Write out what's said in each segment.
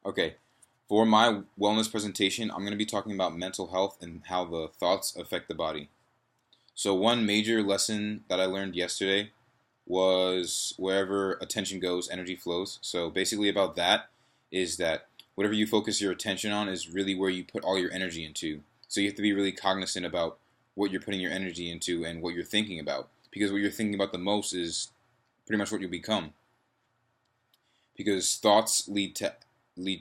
Okay, for my wellness presentation, I'm going to be talking about mental health and how the thoughts affect the body. So, one major lesson that I learned yesterday was wherever attention goes, energy flows. So, basically, about that is that whatever you focus your attention on is really where you put all your energy into. So, you have to be really cognizant about what you're putting your energy into and what you're thinking about. Because what you're thinking about the most is pretty much what you become. Because thoughts lead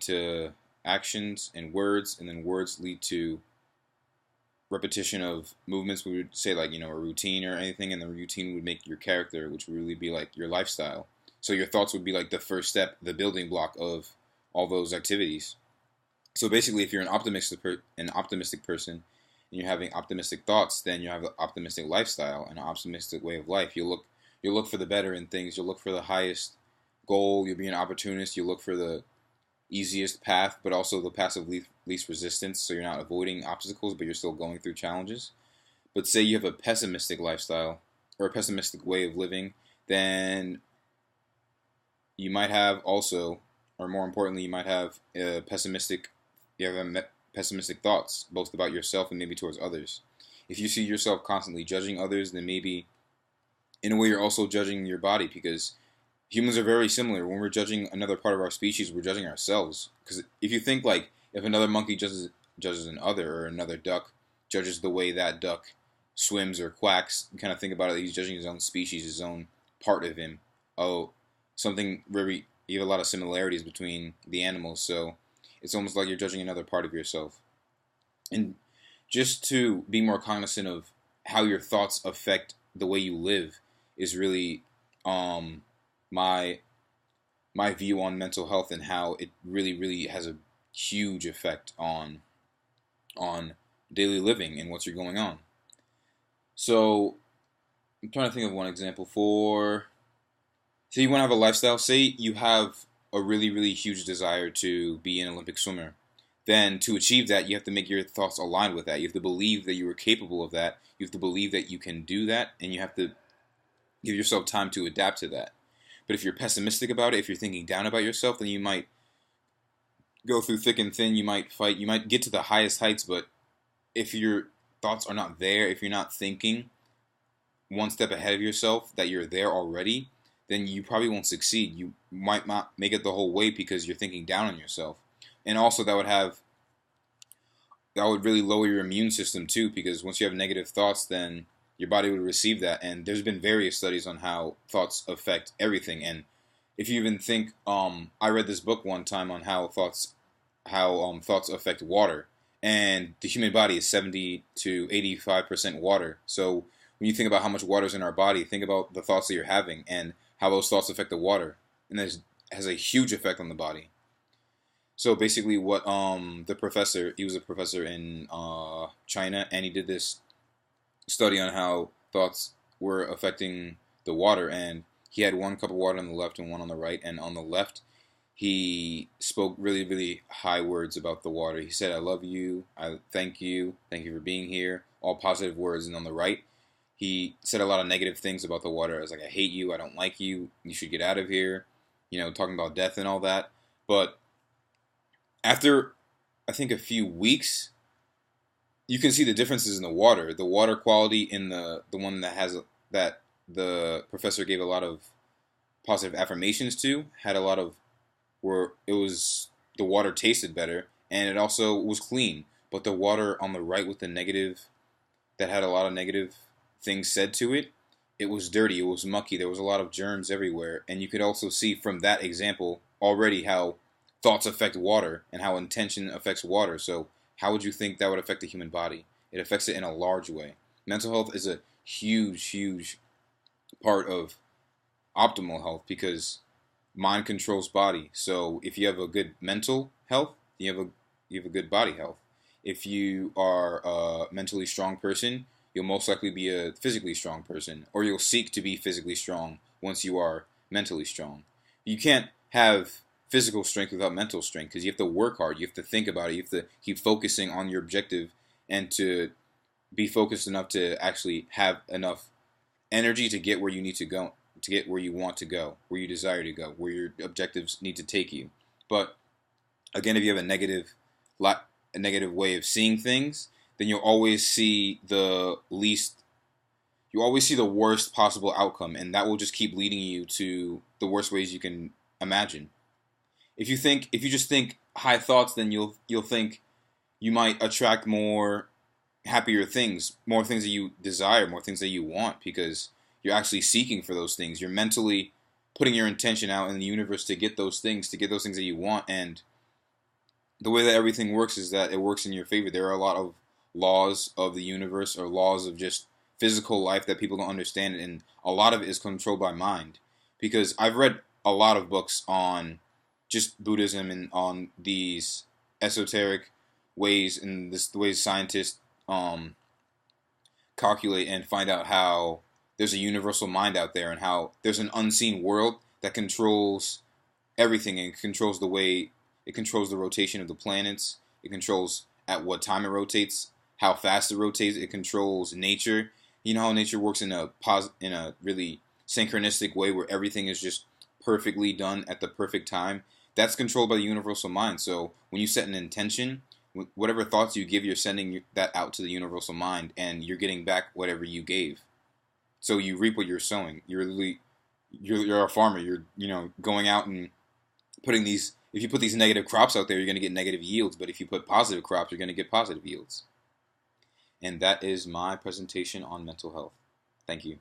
to actions and words, and then words lead to repetition of movements. We would say like a routine or anything, and the routine would make your character, which would really be like your lifestyle. So your thoughts would be like the first step, the building block of all those activities. So basically, if you're an optimistic person, and you're having optimistic thoughts, then you have an optimistic lifestyle and an optimistic way of life. You'll look for the better in things. You'll look for the highest goal. You'll be an opportunist. You'll look for the easiest path, but also the path of least resistance. So you're not avoiding obstacles, but you're still going through challenges. But say you have a pessimistic lifestyle or a pessimistic way of living, then you might have also, or more importantly, you might have pessimistic thoughts, both about yourself and maybe towards others. If you see yourself constantly judging others, then maybe in a way you're also judging your body, because humans are very similar. When we're judging another part of our species, we're judging ourselves. Because if you think like if another monkey judges another, or another duck judges the way that duck swims or quacks, you kind of think about it. He's judging his own species, his own part of him. Oh, something very. You have a lot of similarities between the animals, so it's almost like you're judging another part of yourself. And just to be more cognizant of how your thoughts affect the way you live is really um, my my view on mental health, and how it really has a huge effect on daily living and what's going on. So I'm trying to think of one example for. Say you want to have a lifestyle. Say you have a really huge desire to be an Olympic swimmer. Then to achieve that, you have to make your thoughts align with that. You have to believe that you are capable of that. You have to believe that you can do that, and you have to give yourself time to adapt to that. But if you're pessimistic about it, if you're thinking down about yourself, then you might go through thick and thin. You might fight. You might get to the highest heights, but if your thoughts are not there, if you're not thinking one step ahead of yourself, that you're there already, then you probably won't succeed. You might not make it the whole way because you're thinking down on yourself. And also that would really lower your immune system too, because once you have negative thoughts, then your body would receive that. And there's been various studies on how thoughts affect everything. And if you even think, I read this book one time on how thoughts affect water, and the human body is 70 to 85% water. So when you think about how much water is in our body, think about the thoughts that you're having and how those thoughts affect the water, and this has a huge effect on the body. So basically, what the professor, he was a professor in China, and he did this study on how thoughts were affecting the water, and he had one cup of water on the left and one on the right, and on the left he spoke really high words about the water. He said, "I love you, I thank you for being here," all positive words. And on the right, he said a lot of negative things about the water. I was like, "I hate you, I don't like you, you should get out of here," talking about death and all that. But after, I think, a few weeks, you can see the differences in the water. The water quality in the one that the professor gave a lot of positive affirmations to had a lot of where it was the water tasted better, and it also was clean. But the water on the right with the negative, that had a lot of negative things said to it, it was dirty, it was mucky, there was a lot of germs everywhere. And you could also see from that example already how thoughts affect water and how intention affects water. So how would you think that would affect the human body? It affects it in a large way. Mental health is a huge part of optimal health, because mind controls body. So if you have a good mental health, you have a good body health. If you are a mentally strong person, you'll most likely be a physically strong person, or you'll seek to be physically strong once you are mentally strong. You can't have physical strength without mental strength, because you have to work hard, you have to think about it, you have to keep focusing on your objective, and to be focused enough to actually have enough energy to get where you need to go, to get where you want to go, where you desire to go, where your objectives need to take you. But Again, if you have a negative way of seeing things, then you'll always see the least you always see the worst possible outcome, and that will just keep leading you to the worst ways you can imagine. If you just think high thoughts, then you'll think you might attract more happier things, more things that you desire, more things that you want, because you're actually seeking for those things. You're mentally putting your intention out in the universe to get those things that you want. And the way that everything works is that it works in your favor. There are a lot of laws of the universe, or laws of just physical life, that people don't understand, and a lot of it is controlled by mind. Because I've read a lot of books on just Buddhism and on these esoteric ways and the ways scientists um, calculate and find out how there's a universal mind out there, and how there's an unseen world that controls everything, and controls the way it controls the rotation of the planets. It controls at what time it rotates, how fast it rotates. It controls nature. You know how nature works in a really synchronistic way, where everything is just perfectly done at the perfect time. That's controlled by the universal mind. So when you set an intention, whatever thoughts you give, you're sending that out to the universal mind, and you're getting back whatever you gave. So you reap what you're sowing. You're a farmer. You're going out and putting these. If you put these negative crops out there, you're going to get negative yields. But if you put positive crops, you're going to get positive yields. And that is my presentation on mental health. Thank you.